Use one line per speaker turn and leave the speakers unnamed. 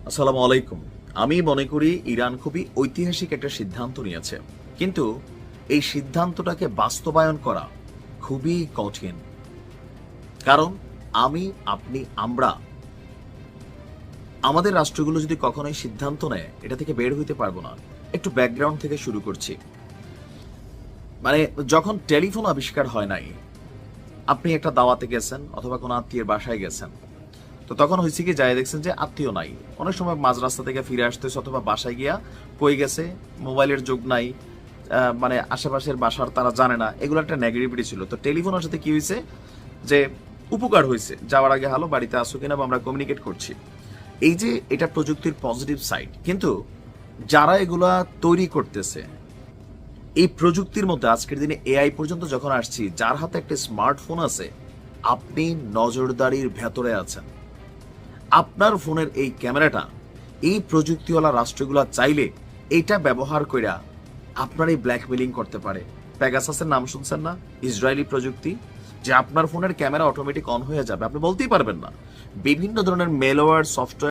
আসসালামু আলাইকুম। আমি মনে করি ইরান খুবই ঐতিহাসিক একটা সিদ্ধান্ত নিয়েছে, কিন্তু এই সিদ্ধান্তটাকে বাস্তবায়ন করা খুবই কঠিন। কারণ আমি, আপনি, আমরা, আমাদের রাষ্ট্রগুলো যদি কখনোই সিদ্ধান্ত নেয়, এটা থেকে বের হইতে পারবো না। একটু ব্যাকগ্রাউন্ড থেকে শুরু করছি। মানে, যখন টেলিফোন আবিষ্কার হয় নাই, আপনি একটা দাওয়াতে গেছেন অথবা কোনো আত্মীয়ের বাসায় গেছেন, তো তখন হয়েছে কি, যায় দেখছেন যে আত্মীয় নাই। অনেক সময় মাঝ রাস্তা থেকে ফিরে আসতেছে অথবা বাসায় গিয়া কই গেছে, মোবাইলের যোগ নাই, মানে আশেপাশের বাসার তারা জানে না। এগুলো একটা নেগেটিভিটি ছিল। তো টেলিফোনের সাথে কি হয়েছে যে উপকার হয়েছে, যাওয়ার আগে হ্যালো বাড়িতে আসো কিনা বা আমরা কমিউনিকেট করছি। এই যে এটা প্রযুক্তির পজিটিভ সাইড, কিন্তু যারা এগুলা তৈরি করতেছে, এই প্রযুক্তির মধ্যে আজকের দিনে এআই পর্যন্ত যখন আসছি, যার হাতে একটা স্মার্টফোন আছে, আপনি নজরদারির ভেতরে আছেন। আপনার ফোনের এই ক্যামেরাটা এই প্রযুক্তিওয়ালা রাষ্ট্রগুলো চাইলে এটা ব্যবহার কইরা আপনার এই ব্ল্যাকমেলিং করতে পারে। প্যাগাসাসের নাম শুনছেন না? ইসরায়েলি প্রযুক্তি, যে আপনার ফোনের ক্যামেরা অটোমেটিক অন হয়ে যাবে, আপনি বলতেই পারবেন না। বিভিন্ন ধরনের মেলওয়্যার সফটওয়্যার